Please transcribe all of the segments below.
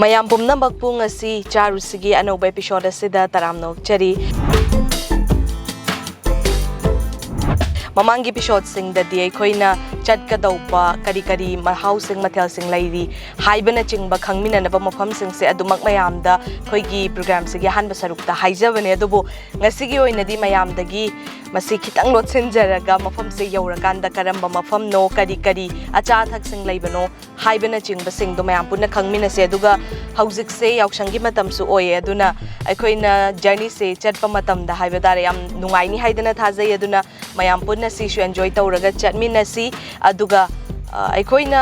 ꯃꯌꯥꯝ ꯄꯨꯝꯅꯃꯛꯄꯨ ꯉꯁꯤ ꯆꯥꯔꯨꯁꯤꯒꯤ ꯑꯅꯧꯕ ꯑꯦꯄꯤꯁꯣꯗ ꯑꯁꯤꯗ ꯇꯔꯥꯝꯅ ꯑꯣꯛꯆꯔꯤ ꯃꯃꯥꯡꯒꯤ ꯑꯦꯄꯤꯁꯣꯗꯁꯤꯡꯗꯗꯤ ꯑꯩꯈꯣꯏꯅ ꯆꯠꯀꯗꯧꯕ ꯀꯔꯤ ꯃꯍꯥꯎꯁꯤꯡ ꯃꯊꯦꯜꯁꯤꯡ ꯂꯩꯔꯤ ꯍꯥꯏꯕꯅꯆꯤꯡꯕ ꯈꯪꯃꯤꯟꯅꯅꯕ ꯃꯐꯝꯁꯤꯡꯁꯦ ꯑꯗꯨꯃꯛ ꯃꯌꯥꯝꯗ ꯑꯩꯈꯣꯏꯒꯤ ꯄ꯭ꯔꯣꯒ꯭ꯔꯥꯝꯁꯤꯒꯤ ꯑꯍꯥꯟꯕ ꯁꯔꯨꯛꯇ ꯍꯥꯏꯖꯕꯅꯦ ꯑꯗꯨꯕꯨ ꯉꯁꯤꯒꯤ ꯑꯣꯏꯅꯗꯤ ꯃꯌꯥꯝꯗꯒꯤ ꯃꯁꯤ ꯈꯤꯇꯪ ꯂꯣꯠꯁꯤꯟꯖꯔꯒ ꯃꯐꯝꯁꯦ ꯌꯧꯔꯀꯥꯟꯗ ꯀꯔꯝꯕ ꯃꯐꯝꯅꯣ ꯀꯔꯤ ꯑꯆꯥ ꯑꯊꯛꯁꯤꯡ ꯂꯩꯕꯅꯣ ꯍꯥꯏꯕꯅꯆꯤꯡꯕꯁꯤꯡꯗꯣ ꯃꯌꯥꯝ ꯄꯨꯟꯅ ꯈꯪꯃꯤꯟꯅꯁꯦ ꯑꯗꯨꯒ ꯍꯧꯖꯤꯛꯁꯦ ꯌꯥꯎꯁꯪꯒꯤ ꯃꯇꯝꯁꯨ ꯑꯣꯏꯌꯦ ꯑꯗꯨꯅ ꯑꯩꯈꯣꯏꯅ ꯖꯔꯅꯤꯁꯦ ꯆꯠꯄ ꯃꯇꯝꯗ ꯍꯥꯏꯕ ꯇꯥꯔꯦ ꯌꯥꯝ ꯅꯨꯡꯉꯥꯏꯅꯤ ꯍꯥꯏꯗꯅ ꯊꯥꯖꯩ ꯑꯗꯨꯅ ꯃꯌꯥꯝ ꯄꯨꯟꯅ ꯁꯤꯁꯨ ꯑꯦꯟꯖꯣꯏ ꯇꯧꯔꯒ ꯆꯠꯃꯤꯟꯅꯁꯤ ꯑꯗꯨꯒ ꯑꯩꯈꯣꯏꯅ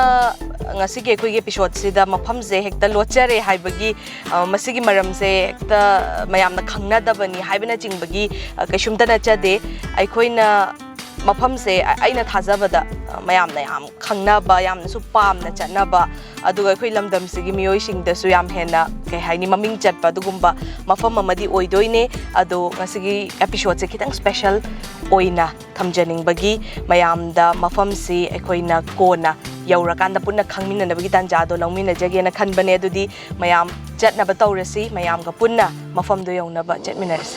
ꯉꯁꯤꯒꯤ ꯑꯩꯈꯣꯏꯒꯤ ꯑꯦꯄꯤꯁꯣꯗꯁꯤꯗ ꯃꯐꯝꯁꯦ ꯍꯦꯛꯇ ꯂꯣꯠꯆꯔꯦ ꯍꯥꯏꯕꯒꯤ ꯃꯁꯤꯒꯤ ꯃꯔꯝꯁꯦ ꯍꯦꯛꯇ ꯃꯌꯥꯝꯅ ꯈꯪꯅꯗꯕꯅꯤ ꯍꯥꯏꯕꯅꯆꯤꯡꯕꯒꯤ ꯀꯩꯁꯨꯝꯇ ꯅꯠꯆꯗꯦ ꯑꯩꯈꯣꯏꯅ ꯃꯐꯝꯁꯦ ꯑꯩꯅ ꯊꯥꯖꯕꯗ ꯃꯌꯥꯝꯅ ꯌꯥꯝ ꯈꯪꯅꯕ ꯌꯥꯝꯅꯁꯨ ꯄꯥꯝꯅ ꯆꯠꯅꯕ ꯑꯗꯨꯒ ꯑꯩꯈꯣꯏ ꯂꯝꯗꯝꯁꯤꯒꯤ ꯃꯤꯑꯣꯏꯁꯤꯡꯗꯁꯨ ꯌꯥꯝ ꯍꯦꯟꯅ ꯀꯩ ꯍꯥꯏꯅꯤ ꯃꯃꯤꯡ ꯆꯠꯄ ꯑꯗꯨꯒꯨꯝꯕ ꯃꯐꯝ ꯑꯃꯗꯤ ꯑꯣꯏꯗꯣꯏꯅꯦ ꯑꯗꯣ ꯉꯁꯤꯒꯤ ꯑꯦꯄꯤꯁꯣꯗꯁꯦ ꯈꯤꯇꯪ ꯁ꯭ꯄꯦꯁꯦꯜ ꯑꯣꯏꯅ ꯊꯝꯖꯅꯤꯡꯕꯒꯤ ꯃꯌꯥꯝꯗ ꯃꯐꯝꯁꯤ ꯑꯩꯈꯣꯏꯅ ꯀꯣꯟꯅ ꯌꯧꯔꯀꯥꯟꯗ ꯄꯨꯟꯅ ꯈꯪꯃꯤꯟꯅꯅꯕꯒꯤ ꯇꯥꯟꯖꯥꯗꯣ ꯂꯧꯃꯤꯟꯅꯖꯒꯦꯅ ꯈꯟꯕꯅꯦ ꯑꯗꯨꯗꯤ ꯃꯌꯥꯝ ꯆꯠꯅꯕ ꯇꯧꯔꯁꯤ ꯃꯌꯥꯝꯒ ꯄꯨꯟꯅ ꯃꯐꯝꯗꯣ ꯌꯧꯅꯕ ꯆꯠꯃꯤꯟꯅꯔꯁꯤ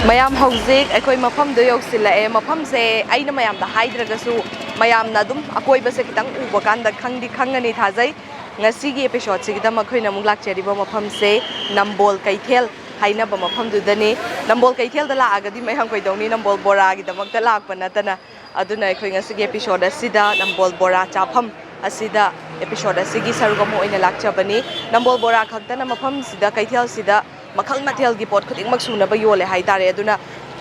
ꯃꯌꯥꯝ ꯍꯧꯖꯤꯛ ꯑꯩꯈꯣꯏ ꯃꯐꯝꯗꯣ ꯌꯧꯁꯤꯜꯂꯛꯑꯦ ꯃꯐꯝꯁꯦ ꯑꯩꯅ ꯃꯌꯥꯝꯗ ꯍꯥꯏꯗ꯭ꯔꯒꯁꯨ ꯃꯌꯥꯝꯅ ꯑꯗꯨꯝ ꯑꯀꯣꯏꯕꯁꯦ ꯈꯤꯇꯪ ꯎꯕ ꯀꯥꯟꯗ ꯈꯪꯒꯅꯤ ꯊꯥꯖꯩ ꯉꯁꯤꯒꯤ ꯑꯦꯄꯤꯁꯣꯗꯁꯤꯒꯤꯗ ꯃꯈꯣꯏꯅ ꯑꯃꯨꯛ ꯂꯥꯛꯆꯔꯤꯕ ꯃꯐꯝꯁꯦ ꯅꯝꯕꯣꯜ ꯀꯩꯊꯦꯜ ꯍꯥꯏꯅꯕ ꯃꯐꯝꯗꯨꯗꯅꯤ ꯅꯝꯕꯣꯜ ꯀꯩꯊꯦꯜꯗ ꯂꯥꯛꯑꯒꯗꯤ ꯃꯌꯥꯝ ꯀꯩꯗꯧꯅꯤ ꯅꯝꯕꯣꯜ ꯕꯣꯔꯥꯒꯤꯗꯃꯛꯇ ꯂꯥꯛꯄ ꯅꯠꯇꯅ ꯑꯗꯨꯅ ꯑꯩꯈꯣꯏ ꯉꯁꯤꯒꯤ ꯑꯦꯄꯤꯁꯣꯗ ꯑꯁꯤꯗ ꯅꯝꯕꯣꯜ ꯕꯣꯔꯥ ꯆꯥꯐꯝ ꯑꯁꯤꯗ ꯑꯦꯄꯤꯁꯣꯗ ꯑꯁꯤꯒꯤ ꯁꯔꯨꯛ ꯑꯃ ꯑꯣꯏꯅ ꯂꯥꯛꯆꯕꯅꯤ ꯅꯝꯕꯣꯜ ꯕꯣꯔꯥ ꯈꯛꯇꯅ ꯃꯐꯝꯁꯤꯗ ꯀꯩꯊꯦꯜꯁꯤda ꯃꯈꯜ ꯃꯊꯦꯜꯒꯤ ꯄꯣꯠ ꯈꯨꯗꯤꯡꯃꯛ ꯁꯨꯅꯕ ꯌꯣꯜꯂꯦ ꯍꯥꯏꯇꯥꯔꯦ ꯑꯗꯨꯅ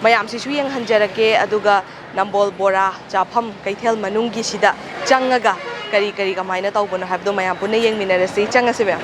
ꯃꯌꯥꯝꯁꯤꯁꯨ ꯌꯦꯡꯍꯟꯖꯔꯛꯀꯦ ꯑꯗꯨꯒ ꯅꯝꯕꯣꯜ ꯕꯣꯔꯥ ꯆꯥꯐꯝ ꯀꯩꯊꯦꯜ ꯃꯅꯨꯡꯒꯤꯁꯤꯗ ꯆꯪꯉꯒ ꯀꯔꯤ ꯀꯃꯥꯏꯅ ꯇꯧꯕꯅꯣ ꯍꯥꯏꯕꯗꯣ ꯃꯌꯥꯝ ꯄꯨꯟꯅ ꯌꯦꯡꯃꯤꯟꯅꯔꯁꯤ ꯆꯪꯉꯁꯤ ꯃꯌꯥꯝ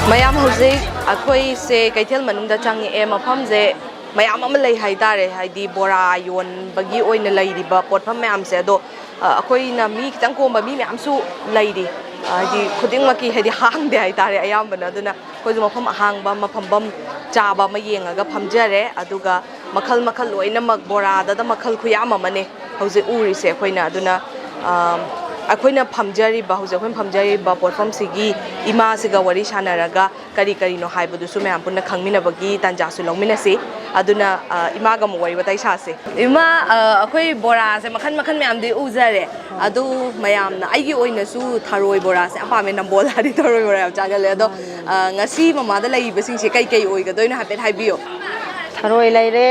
ꯃꯌꯥꯝ ꯍꯧꯖꯤꯛ ꯑꯩꯈꯣꯏꯁꯦ ꯀꯩꯊꯦꯜ ꯃꯅꯨꯡꯗ ꯆꯪꯉꯛꯑꯦ ꯃꯐꯝꯁꯦ ꯃꯌꯥꯝ ꯑꯃ ꯂꯩ ꯍꯥꯏꯇꯥꯔꯦ ꯍꯥꯏꯗꯤ ꯕꯣꯔꯥ ꯌꯣꯟꯕꯒꯤ ꯑꯣꯏꯅ ꯂꯩꯔꯤꯕ ꯄꯣꯠꯐꯝ ꯃꯌꯥꯝꯁꯦ ꯑꯗꯣ ꯑꯩꯈꯣꯏꯅ ꯃꯤ ꯈꯤꯇꯪ ꯀꯣꯝꯕ ꯃꯤ ꯃꯌꯥꯝꯁꯨ ꯂꯩꯔꯤ ꯍꯥꯏꯗꯤ ꯈꯨꯗꯤꯡꯃꯛꯀꯤ ꯍꯥꯏꯗꯤ ꯍꯥꯡꯗꯦ ꯍꯥꯏꯇꯥꯔꯦ ꯑꯌꯥꯝꯕꯅ ꯑꯗꯨꯅ ꯑꯩꯈꯣꯏꯁꯨ ꯃꯐꯝ ꯑꯍꯥꯡꯕ ꯐꯝꯐꯝ ꯆꯥꯕ ꯑꯃ ꯌꯦꯡꯉꯒ ꯐꯝꯖꯔꯦ ꯑꯗꯨꯒ ꯃꯈꯜ ꯂꯣꯏꯅꯃꯛ ꯕꯣꯔꯥꯗ ꯃꯈꯜ ꯈꯨꯌꯥꯝ ꯑꯃꯅꯦ ꯍꯧꯖꯤꯛ ꯎꯔꯤꯁꯦ ꯑꯩꯈꯣꯏꯅ ꯑꯗꯨꯅ ꯑꯩꯈꯣꯏꯅ ꯐꯝꯖꯔꯤꯕ ꯄꯣꯠꯐꯝꯁꯤꯒꯤ ꯏꯃꯥꯁꯤꯒ ꯋꯥꯔꯤ ꯁꯥꯟꯅꯔꯒ ꯀꯔꯤꯅꯣ ꯍꯥꯏꯕꯗꯨꯁꯨ ꯃꯌꯥꯝ ꯄꯨꯟꯅ ꯈꯪꯃꯤꯟꯅꯕꯒꯤ ꯇꯥꯟꯖꯥꯁꯨ ꯂꯧꯃꯤꯟꯅꯁꯤ ꯑꯗꯨꯅ ꯏꯃꯥꯒ ꯑꯃꯨꯛ ꯋꯥꯔꯤ ꯋꯥꯇꯥꯏ ꯁꯥꯁꯤ ꯏꯃꯥ ꯑꯩꯈꯣꯏ ꯕꯣꯔꯥꯁꯦ ꯃꯈꯜ ꯃꯌꯥꯝꯗꯤ ꯎꯖꯔꯦ ꯑꯗꯨ ꯃꯌꯥꯝꯅ ꯑꯩꯒꯤ ꯑꯣꯏꯅꯁꯨ ꯊꯔꯣꯏ ꯕꯣꯔꯥꯁꯦ ꯌꯥꯝ ꯄꯥꯝꯃꯦ ꯅꯝꯕꯣꯜ ꯍꯥꯏꯗꯤ ꯊꯔꯣꯏ ꯕꯣꯔꯥ ꯌꯥꯝ ꯆꯥꯒꯜꯂꯦ ꯑꯗꯣ ꯉꯁꯤ ꯃꯃꯥꯗ ꯂꯩꯔꯤꯕꯁꯤꯡꯁꯦ ꯀꯩ ꯑꯣꯏꯒꯗꯣꯏꯅꯣ ꯍꯥꯏꯐꯦꯠ ꯍꯥꯏꯕꯤꯌꯣ ꯊꯔꯣꯏ ꯂꯩꯔꯦ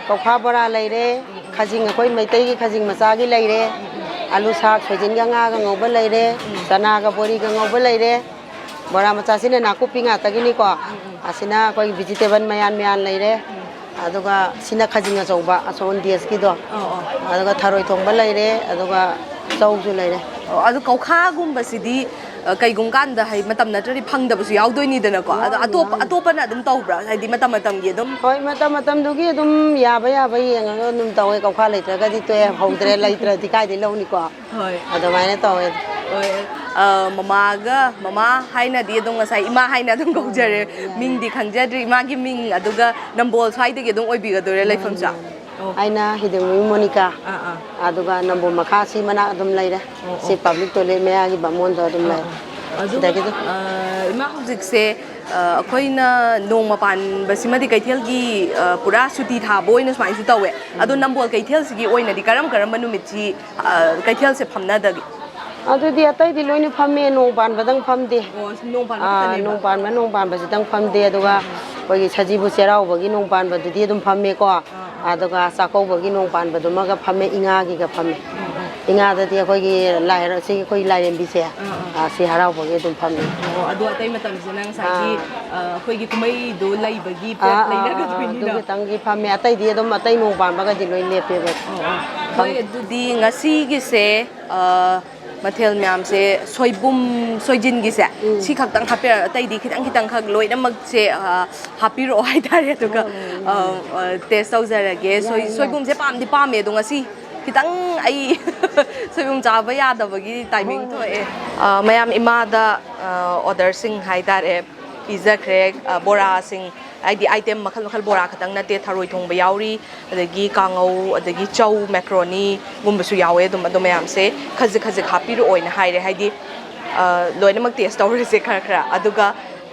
ꯀꯧꯈꯥ ꯕꯣꯔꯥ ꯂꯩꯔꯦ ꯈꯖꯤꯡ ꯑꯩꯈꯣꯏ ꯃꯩꯇꯩꯒꯤ ꯈꯖꯤꯡ ꯃꯆꯥꯒꯤ ꯂꯩꯔꯦ ꯑꯂꯨ ꯁꯥꯛ ꯁꯣꯏꯖꯤꯟꯒ ꯉꯥꯒ ꯉꯧꯕ ꯂꯩꯔꯦ ꯆꯅꯥꯒ ꯕꯣꯔꯤꯒ ꯉꯧꯕ ꯂꯩꯔꯦ Bora macasina nakupi ngataginiko. Asina koi vegetable mayan leire. Aduga sina khajinga chauba ason DS kido. Aduga tharoi thongba leire aduga chauju leire. adu kaukha gumba sidi kaigum kanda hai matam natari phangdabasu yaudoi dana ko atop na adum tawbra haidi matam gi adum hoi matam dugi adum yaba yenga dum tawe kaukha leitraga di to hongdre leitra di kai di lawni ko hoi adumaina tawe mama haina di adum ngasai ima haina adum gaujare ming di khangjadri ima gi ming aduga Nambol side gi adum oibiga dore leifam sa aina hideng Monica aduga Nambol makasi mana adum leire si public toilet mea gi bamon do adum leire aduga ima hujik se akoina nong mapan basimadi kaithel gi pura suti tha boina smai su tawe adu Nambol kaithel sigi oina di karam manumit chi kaithel se phamna da adu di atai di loinu phamme nong ban badang phamde nong ban nong ban ba jitang phamde aduga koi sajibu serau bagi nong ban ba di adum phamme ko aduga sakau bagi nong ban ba duma ga phamme inga gi ga phamme inga da di koi gi lai si koi lai rembi se si harau bagi adum phamme adu atai matam se nang sai koi gi kumai do lai bagi pet lai na ga twini da tang gi phamme atai di adum atai nong ban ba ga di loi lepe ba koi adu di ngasi gi se mathel myam se soijin gi se si khaktang haper tai di khitang khak loina mak se hapiro hai tare to ka test tawjara ge soibum se pam me dong asi khitang ai soibum chaba ya da bagi timing to mayam imada order sing hai tare pizza crack bora sing aidi item makhal bora khatang na te tharoi thongba yauri adagi kangau adagi chau macaroni gumba su yawe dum mayam se khazik hapiru oina haire haidi loina mak taste tawre se khara aduga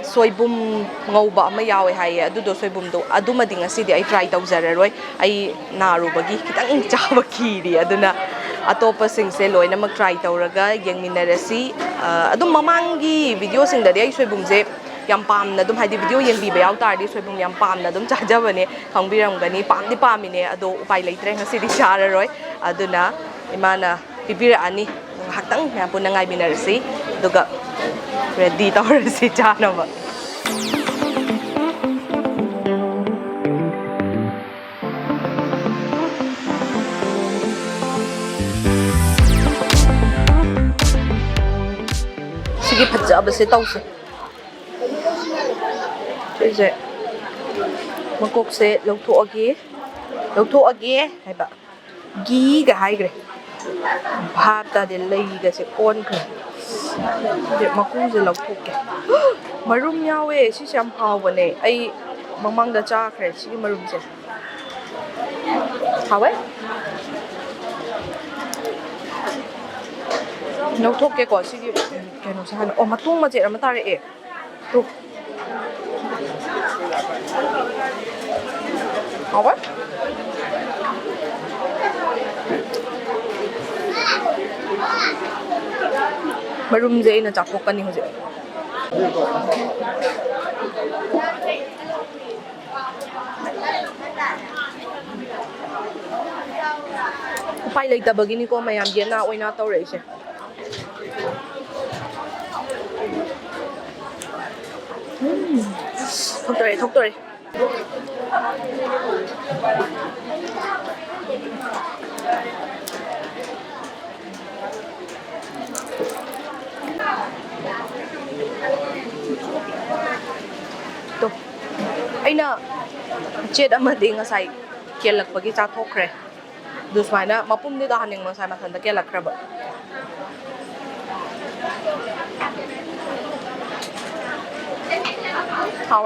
soibum ngauba ama yawe haye adudo soibum do aduma ding asidi ai try tawjararoi ai naru bagi kitang chaba kiri aduna atopa sing se loina mak try tawraga yengminarasi adum mamangi video sing da ai soibum je yam pam na dum haidi video yeng bi bayaw tar di soibum yam pam na dum chajabane khangbiram gani pamine ado upai leitre ngasi di chararoi aduna imana bibira ani haktang ya pun ngai binarsi duga ready tawrasi chanaba sige phajaba se tawse 이제 막국세 럭토하게 해봐 기가 하이그래 밥다들 레이가세 꼰그 이제 막국세 럭토게 마룸 야외 시시 안 파워네 아이 망망다 짜크래 시기 마룸세 하왜 럭토게 거 시기 걔노세 한 마통 맞지 아마 따래 또 apa? Marum je na chapok kani hoje. Upai leita bagini ko mayam gen na oina tawre se. Thokdore to aina chet amadi ngasai kelak bagi cha thokre dusmaina mapum de da haning ngasai mathan da kelak kraba how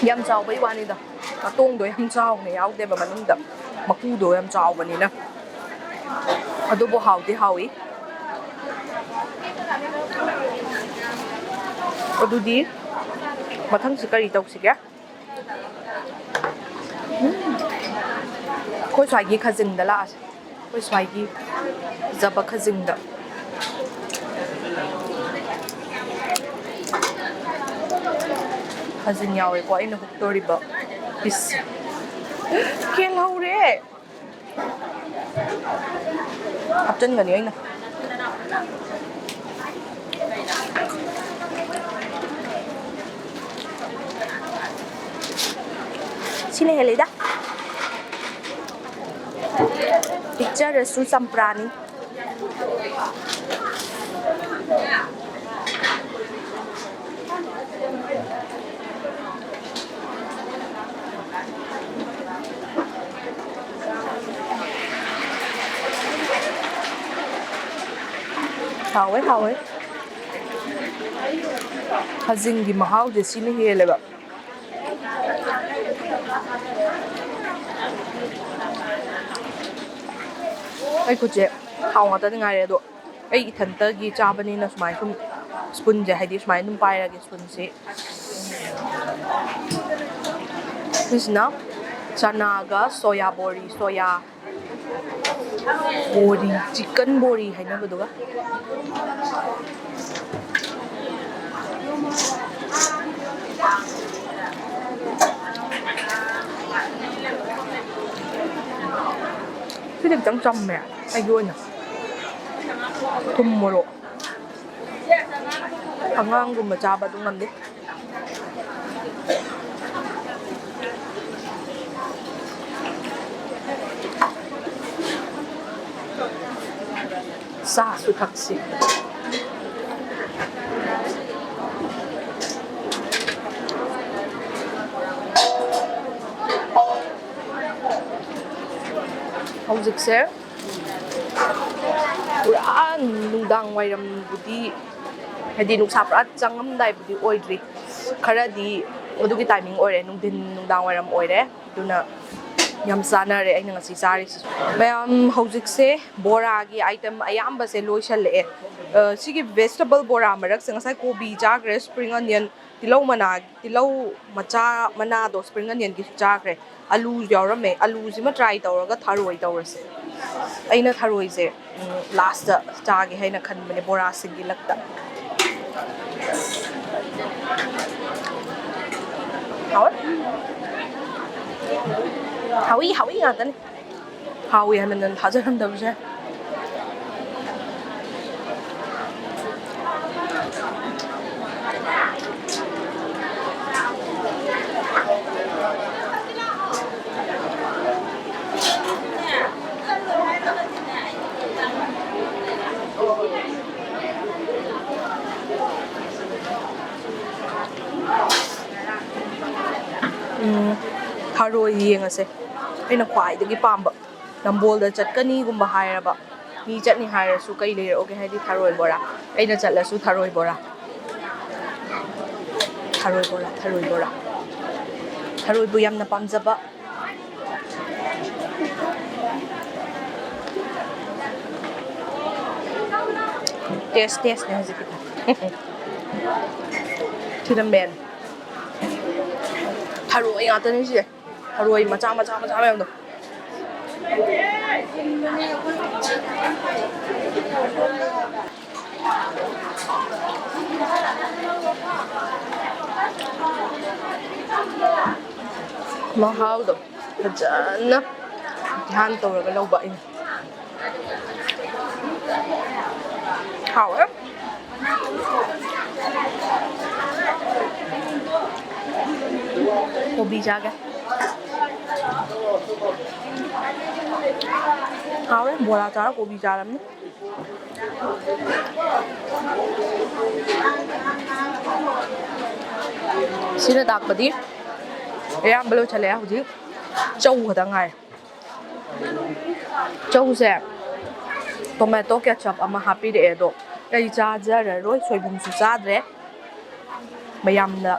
yam chao bai wani da tong do yam chao ne yaw de ba manung da maku do yam chao bani na adu bo hauti hawi adu di mathang sikari tok sikya khoi swagi khajing da la khoi swagi zaba khajing da khajing yawe ko ina huktori ba Is khen hầu đấy. Hấp chân gần như anh này. Sini helida. Picture Resul Samprani. Hào ấy. Hazing di mahal di sini hele ba. Ai ko je hào ngata ngai re do. Ai thanta gi chabani na smai kum spoon je haidi smai num pai ra gi spoon se. Isna chana ga soya bori chicken bori hai na ba do ga. Cái điểm trắng trong mẹ anh luôn nhỉ thùng một độ thằng ngang cùng mà cha bà tung nằm đi xa sự thật sự hꯧꯖꯤꯛꯁꯦ ꯄꯨꯔꯥ ꯅꯨꯡꯗꯥꯡ ꯋꯥꯏꯔꯝꯕꯨꯗꯤ ꯍꯥꯏꯗꯤ ꯅꯨꯡꯁꯥ ꯄꯨꯔꯥ ꯆꯪꯉꯝꯗꯥꯏꯕꯨꯗꯤ ꯑꯣꯏꯗ꯭ꯔꯤ ꯈꯔꯗꯤ ꯑꯗꯨꯒꯤ timing ꯑꯣꯏꯔꯦ ꯅꯨꯡꯗꯥꯡ ꯋꯥꯏꯔꯝ ꯑꯣꯏꯔꯦ ꯑꯗꯨꯅ ꯌꯥꯝ ꯆꯥꯅꯔꯦ ꯑꯩꯅ ꯉꯁꯤ ꯆꯥꯔꯤꯁꯤ ꯃꯌꯥꯝ ꯍꯧꯖꯤꯛꯁꯦ ꯕꯣꯔꯥꯒꯤ ꯑꯥꯏꯇꯦꯝ ꯑꯌꯥꯝꯕꯁꯦ ꯂꯣꯏꯁꯜꯂꯛꯑꯦ ꯁꯤꯒꯤ ꯚꯦꯖꯤꯇꯦꯕꯜ ꯕꯣꯔꯥ ꯃꯔꯛꯁꯦ ꯉꯁꯥꯏ ꯀꯣꯕꯤ ꯆꯥꯈ꯭ꯔꯦ ꯁꯄ꯭ꯔꯤꯡ ꯑꯅꯤꯌꯟ ꯇꯤꯜꯍꯧ ꯃꯆꯥ ꯃꯅꯥꯗꯣ ꯁꯄ꯭ꯔꯤꯡ ꯑꯅꯤꯌꯟꯒꯤꯁꯨ ꯆꯥꯈ꯭ꯔꯦ ꯑꯂꯨ ꯌꯥꯎꯔꯝꯃꯦ ꯑꯂꯨꯁꯤꯃ ꯇ꯭ꯔꯥꯏ ꯇꯧꯔꯒ ꯊꯔꯣꯏ ꯇꯧꯔꯁꯦ ꯑꯩꯅ ꯊꯔꯣꯏꯁꯦ ꯂꯥꯁꯇ ꯆꯥꯒꯦ ꯍꯥꯏꯅ ꯈꯟꯕꯅꯦ ꯕꯣꯔꯥꯁꯤꯡꯒꯤ ꯂꯛꯇ 하위 나다니 하위 하면은 다 잘한다고 해. Tharoi yengase aina khwaidagi pamba Nambol da chatkani hairaba mi chutney hairasu kai leroge haidi tharoi bora aina chatlasu tharoi bora tharoi bu yamna pamjaba taste ne haziki Tiramen tharoi ngata ni si tharoi macha mayam do mahal do fajana dhyan tawraga lawba ina hawa kobi jaga hawa bora chara kobi jaram ne sina dakpadi ayambalo chale hujik chau khata ngai chau se tomato ketchup ama happy de do kai cha jara roi soibum su chadre mayamna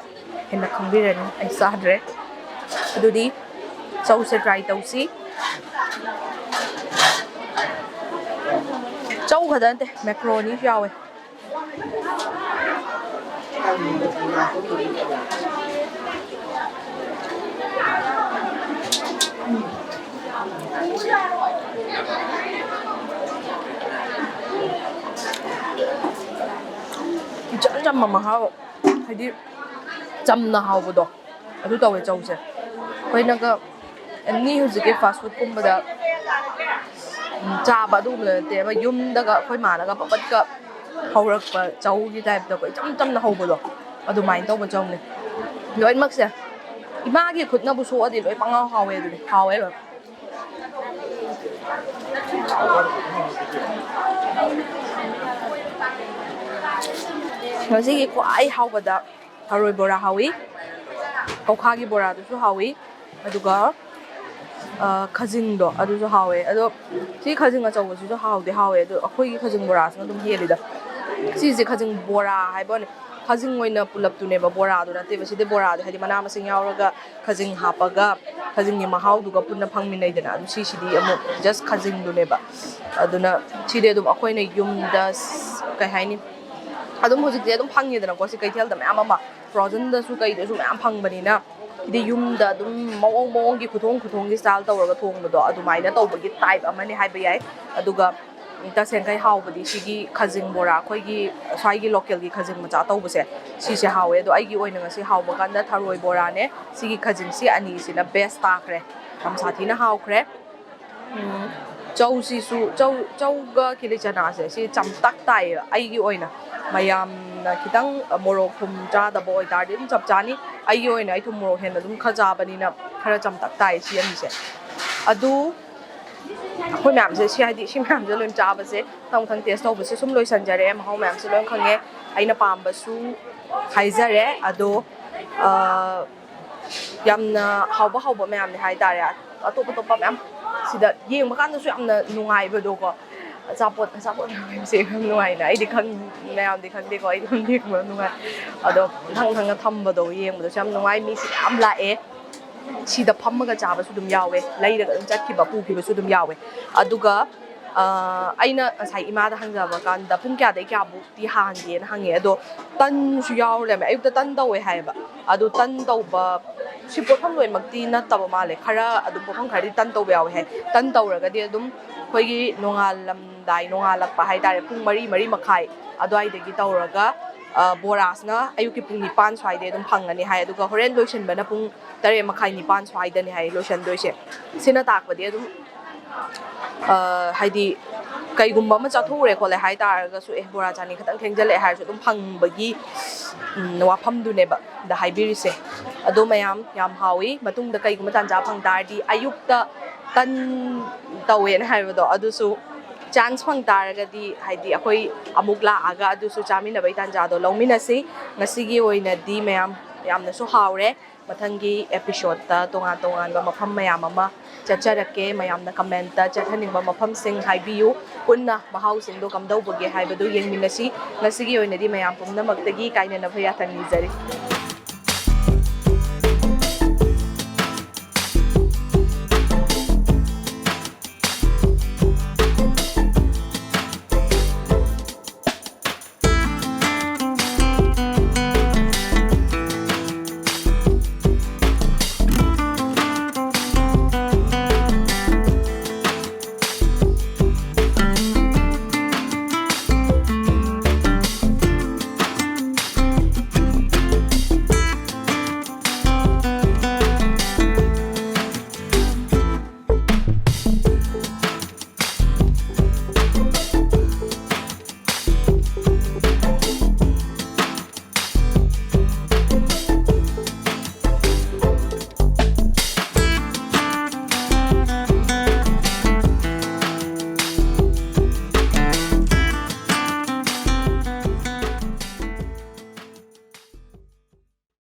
henna khangbirani ai chadre adudi chau se try tausi chau khata ante macaroni yawe ꯆꯝ ꯃꯍꯥꯎ ꯍꯥꯏꯗꯤ ꯆꯝꯅ ꯍꯥꯎꯕꯗꯣ ꯑꯗꯨ ꯇꯧꯋꯦ ꯆꯧꯁꯦ ꯑꯩꯈꯣꯏꯅꯒ ꯑꯦꯅꯤ ꯍꯧꯖꯤꯛꯀꯤ ꯐꯥꯁ ꯐꯨꯗꯀꯨꯝꯕꯗ ꯆꯥꯕ ꯑꯗꯨꯒꯨꯝꯕ ꯅꯠꯇꯦꯕ ꯌꯨꯝꯗꯒ ꯑꯩꯈꯣꯏ ꯃꯥꯅꯒ ꯄꯄꯠꯀ ꯍꯧꯔꯛꯄ ꯆꯧꯒꯤ ꯇꯥꯏꯞꯇꯀꯣ ꯏꯆꯝ ꯆꯝꯅ ꯍꯧꯕꯗꯣ ꯑꯗꯨꯃꯥꯏꯅ ꯇꯧꯕ ꯆꯧꯅꯦ ꯂꯣꯏꯅꯃꯛꯁꯦ ꯏꯃꯥꯒꯤ ꯈꯨꯠꯅꯕꯨ ꯁꯣꯛꯑꯗꯤ ꯂꯣꯏ ꯄꯪꯍꯥꯎ ꯍꯥꯎꯋꯦ ꯑꯗꯨꯗꯤ ꯍꯥꯎꯋꯦꯕ ꯉꯁꯤꯒꯤ ꯈ꯭ꯋꯥꯏ ꯍꯥꯎꯕꯗ ꯊꯔꯣꯏ ꯕꯣꯔꯥ ꯍꯥꯎꯋꯤ ꯀꯧꯈꯥꯒꯤ ꯕꯣꯔꯥꯗꯨꯁꯨ ꯍꯥꯎꯋꯤ ꯑꯗꯨꯒ ꯈꯖꯤꯡꯗꯣ ꯑꯗꯨꯁꯨ ꯍꯥꯎꯋꯦ ꯑꯗꯣ ꯁꯤ ꯈꯖꯤꯡ ꯑꯆꯧꯕꯁꯤꯁꯨ ꯍꯥꯎꯗꯤ ꯍꯥꯎꯋꯦ ꯑꯗꯣ ꯑꯩꯈꯣꯏꯒꯤ ꯈꯖꯤꯡ ꯕꯣꯔꯥꯁꯤꯅ ꯑꯗꯨꯝ ꯍꯦꯜꯂꯤꯗ ꯁꯤꯁꯦ ꯈꯖꯤꯡ ꯕꯣꯔꯥ ꯍꯥꯏꯕꯅꯦ ꯈꯖꯤꯡ ꯑꯣꯏꯅ ꯄꯨꯂꯞꯇꯨꯅꯦꯕ ꯕꯣꯔꯥꯗꯨ ꯅꯠꯇꯦꯕ ꯁꯤꯗꯤ ꯕꯣꯔꯥꯗꯤ ꯍꯥꯏꯗꯤ ꯃꯅꯥ ꯃꯁꯤꯡ ꯌꯥꯎꯔꯒ ꯈꯖꯤꯡ ꯍꯥꯞꯄꯒ ꯈꯖꯤꯡꯒꯤ ꯃꯍꯥꯎꯗꯨꯒ ꯄꯨꯟꯅ ꯐꯪꯃꯤꯟꯅꯩꯗꯅ ꯑꯗꯨ ꯁꯤꯁꯤꯗꯤ ꯑꯃꯨꯛ ꯖꯁ ꯈꯖꯤꯡꯗꯨꯅꯦꯕ ꯑꯗꯨꯅ ꯁꯤꯗꯤ ꯑꯗꯨꯝ ꯑꯩꯈꯣꯏꯅ ꯌꯨꯝꯗ ꯀꯩ ꯍꯥꯏꯅꯤ ꯑꯗꯨꯝ ꯍꯧꯖꯤꯛꯇꯤ ꯑꯗꯨꯝ ꯐꯪꯉꯦꯗꯅꯀꯣ ꯁꯤ ꯀꯩꯊꯦꯜꯗ ꯃꯌꯥꯝ ꯑꯃ ꯐ꯭ꯔꯣꯖꯟꯗꯁꯨ ꯀꯩꯗꯁꯨ ꯃꯌꯥꯝ ꯐꯪꯕꯅꯤꯅ ꯁꯤꯗꯤ ꯌꯨꯝꯗ ꯑꯗꯨꯝ ꯃꯑꯣꯡꯒꯤ ꯈꯨꯊꯣꯡꯒꯤ ꯁ꯭ꯇꯥꯏꯜ ꯇꯧꯔꯒ ꯊꯣꯡꯕꯗꯣ ꯑꯗꯨꯃꯥꯏꯅ ꯇꯧꯕꯒꯤ ꯇꯥꯏꯞ ꯑꯃꯅꯦ ꯍꯥꯏꯕ ꯌꯥꯏ ꯑꯗꯨꯒ ꯇꯁꯦꯡꯈꯩ ꯍꯥꯎꯕꯗꯤ ꯁꯤꯒꯤ ꯈꯖꯤꯡ ꯕꯣꯔꯥ ꯑꯩꯈꯣꯏꯒꯤ ꯁ꯭ꯋꯥꯏꯒꯤ ꯂꯣꯀꯦꯜꯒꯤ ꯈꯖꯤꯡ ꯃꯆꯥ ꯇꯧꯕꯁꯦ ꯁꯤꯁꯦ ꯍꯥꯎꯋꯦ ꯑꯗꯣ ꯑꯩꯒꯤ ꯑꯣꯏꯅ ꯉꯁꯤ ꯍꯥꯎꯕ ꯀꯥꯟꯗ ꯊꯔꯣꯏ ꯕꯣꯔꯥꯅꯦ ꯁꯤꯒꯤ ꯈꯖꯤꯡꯁꯤ ꯑꯅꯤꯁꯤꯅ ꯕꯦꯁ ꯇꯥꯈ꯭ꯔꯦ ꯌꯥꯝ ꯁꯥꯊꯤꯅ ꯍꯥꯎꯈ꯭ꯔꯦ ꯆꯧꯁꯤꯁꯨ ꯆꯧꯒ ꯀꯤꯂꯤꯆꯅꯥꯁꯦ ꯁꯤ ꯆꯝꯇꯛ ꯇꯥꯏꯌꯦꯕ ꯑꯩꯒꯤ ꯑꯣꯏꯅ ꯃꯌꯥꯝꯅ ꯈꯤꯇꯪ ꯃꯣꯔꯣꯛ ꯊꯨꯝ ꯆꯥꯗꯕ ꯑꯣꯏꯇꯥꯔꯗꯤ ꯑꯗꯨꯝ ꯆꯞ ꯆꯥꯅꯤ ꯑꯩꯒꯤ ꯑꯣꯏꯅ ꯑꯩ ꯊꯨꯝ ꯃꯣꯔꯣꯛ ꯍꯦꯟꯅ ꯑꯗꯨꯝ ꯈꯔ ꯆꯥꯕꯅꯤ나 ꯈꯔ ꯆꯝꯇꯛ ꯇꯥꯏ ꯁꯤ ꯑꯅꯤꯁꯦ ꯑꯗꯨ ꯑꯩꯈꯣꯏ ꯃꯌꯥꯝꯁꯦ ꯁꯤ ꯍꯥꯏꯗꯤ ꯁꯤ ꯃꯌꯥꯝꯁꯦ ꯂꯣꯏ ꯆꯥꯕꯁꯦ ꯃꯊꯪ ꯇꯦꯁ ꯇꯧꯕꯁꯦ ꯁꯨꯝ ꯂꯣꯏꯁꯟꯖꯔꯦ ꯃꯍꯥꯎ ꯃꯌꯥꯝꯁꯦ ꯂꯣꯏ ꯈꯪꯉꯦ ꯑꯩꯅ ꯄꯥꯝꯕꯁꯨ ꯍꯥꯏꯖꯔꯦ ꯑꯗꯣ ꯌꯥꯝꯅ ꯍꯥꯎꯕ ꯃꯌꯥꯝꯅꯦ ꯍꯥꯏꯇꯥꯔꯦ ꯑꯇꯣꯞꯄ ꯃꯌꯥꯝ ꯁꯤꯗ ꯌꯦꯡꯕ ꯀꯥꯟꯗꯁꯨ ꯌꯥꯝꯅ ꯅꯨꯡꯉꯥꯏꯕꯗꯣꯀꯣ ꯑꯆꯥꯄꯣꯠ ꯃꯌꯥꯝꯁꯦ ꯌꯥꯝ ꯅꯨꯡꯉꯥꯏꯅ ꯑꯩꯗꯤ ꯃꯌꯥꯝꯗꯤ ꯈꯪꯗꯦꯀꯣ ꯑꯩꯗꯤ ꯑꯗꯨꯝ ꯌꯦꯡꯕ ꯅꯨꯡꯉꯥꯏ ꯑꯗꯣ ꯊꯪꯅ ꯊꯝꯕꯗꯣ ꯌꯦꯡꯕꯗꯁꯨ ꯌꯥꯝ ꯅꯨꯡꯉꯥꯏ ꯃꯤꯁꯨ ꯌꯥꯝ ꯂꯥꯛꯑꯦ ꯁꯤꯗ ꯐꯝꯃꯒ ꯆꯥꯕꯁꯨ ꯑꯗꯨꯝ ꯌꯥꯎꯋꯦ ꯂꯩꯔꯒ ꯑꯗꯨꯝ ꯆꯠꯈꯤꯕ ꯄꯨꯈꯤꯕꯁꯨ ꯑꯗꯨꯝ ꯌꯥꯎꯋꯦ ꯑꯗꯨꯒ ꯑꯩꯅ ꯉꯁꯥꯏ ꯏꯃꯥꯗ ꯍꯪꯖꯕ ꯀꯥꯟꯗ ꯄꯨꯡ ꯀꯌꯥꯗꯩ ꯀꯌꯥꯕꯨꯛꯇꯤ ꯍꯥꯡꯒꯦꯅ ꯍꯪꯉꯦ ꯑꯗꯣ ꯇꯟꯁꯨ ꯌꯥꯎꯔ ꯂꯩꯔꯝꯃꯦ ꯑꯌꯨꯛꯇ ꯇꯟ ꯇꯧꯋꯦ ꯍꯥꯏꯌꯦꯕ ꯑꯗꯣ ꯇꯟ ꯇꯧꯕ ꯁꯤ ꯄꯣꯠꯐꯝ ꯂꯣꯏꯅꯃꯛꯇꯤ ꯅꯠꯇꯕ ꯃꯥꯜꯂꯦ ꯈꯔ ꯑꯗꯨꯝ ꯄꯣꯠꯐꯝ ꯈꯔꯗꯤ ꯇꯟ ꯇꯧꯕ ꯌꯥꯎꯋꯦ ꯍꯥꯏ ꯇꯟ ꯇꯧꯔꯒꯗꯤ ꯑꯗꯨꯝ ꯑꯩꯈꯣꯏꯒꯤ ꯅꯣꯡꯉꯥꯜꯂꯛꯄ ꯍꯥꯏꯇꯥꯔꯦ ꯄꯨꯡ 4-4:30 ꯑꯗꯨꯋꯥꯏꯗꯒꯤ ꯇꯧꯔꯒ ꯕꯣꯔꯥꯁꯤꯅ ꯑꯌꯨꯛꯀꯤ ꯄꯨꯡ 9 ꯁ꯭ꯋꯥꯏꯗꯩ ꯑꯗꯨꯝ ꯐꯪꯉꯅꯤ ꯍꯥꯏ ꯑꯗꯨꯒ ꯍꯣꯔꯦꯟ ꯂꯣꯏꯁꯤꯟꯕꯅ ꯄꯨꯡ 8:30-9 ꯁ꯭ꯋꯥꯏꯗꯅꯤ ꯍꯥꯏ ꯂꯣꯏꯁꯤꯟꯗꯣꯏꯁꯦ ꯁꯤꯅ ꯇꯥꯛꯄꯗꯤ ꯑꯗꯨꯝ ꯍꯥꯏꯗꯤ ꯀꯩꯒꯨꯝꯕ ꯑꯃ ꯆꯠꯊꯣꯛꯎꯔꯦ ꯈꯣꯠꯂꯦ ꯍꯥꯏꯇꯥꯔꯒꯁꯨ ꯕꯣꯔꯥ ꯆꯥꯅꯤ ꯈꯤꯇꯪ ꯊꯦꯡꯖꯤꯜꯂꯛꯑꯦ ꯍꯥꯏꯔꯁꯨ ꯑꯗꯨꯝ ꯐꯪꯕꯒꯤ ꯋꯥꯐꯝꯗꯨꯅꯦꯕ ꯗ ꯍꯥꯏꯕꯤꯔꯤꯁꯦ ꯑꯗꯣ ꯃꯌꯥꯝ ꯌꯥꯝ ꯍꯥꯎꯋꯤ ꯃꯇꯨꯡꯗ ꯀꯩꯒꯨꯝꯕ ꯇꯥꯟꯖꯥ ꯐꯪ ꯇꯥꯔꯗꯤ ꯑꯌꯨꯛꯇ ꯇꯟ ꯇꯧꯋꯦꯅ ꯍꯥꯏꯕꯗꯣ ꯑꯗꯨꯁꯨ ꯆꯥꯟꯁ ꯐꯪ ꯇꯥꯔꯒꯗꯤ ꯍꯥꯏꯗꯤ ꯑꯩꯈꯣꯏ ꯑꯃꯨꯛ ꯂꯥꯛꯑꯒ ꯑꯗꯨꯁꯨ ꯆꯥꯃꯤꯟꯅꯕꯒꯤ ꯇꯥꯟꯖꯥꯗꯣ ꯂꯧꯃꯤꯟꯅꯁꯤ ꯉꯁꯤꯒꯤ ꯑꯣꯏꯅꯗꯤ ꯃꯌꯥꯝ ꯌꯥꯝꯅꯁꯨ ꯍꯥꯎꯔꯦ ꯃꯊꯪꯒꯤ ꯑꯦꯄꯤꯁꯣꯗꯇ ꯇꯣꯉꯥꯟꯕ ꯃꯐꯝ ꯃꯌꯥꯝ ꯑꯃ ꯆꯠꯆꯔꯛꯀꯦ ꯃꯌꯥꯝꯅ ꯀꯃꯦꯟꯇ ꯆꯠꯍꯟꯅꯤꯡꯕ ꯃꯐꯝꯁꯤꯡ ꯍꯥꯏꯕꯤꯌꯨ ꯄꯨꯟꯅ ꯃꯍꯥꯎꯁꯤꯡꯗꯣ ꯀꯝꯗꯧꯕꯒꯦ ꯍꯥꯏꯕꯗꯨ ꯌꯦꯡꯃꯤꯟꯅꯁꯤ ꯉꯁꯤꯒꯤ ꯑꯣꯏꯅꯗꯤ ꯃꯌꯥꯝ ꯄꯨꯝꯅꯃꯛꯇꯒꯤ ꯀꯥꯏꯅꯅꯕ ꯌꯥꯊꯪ ꯅꯤꯖꯔꯤ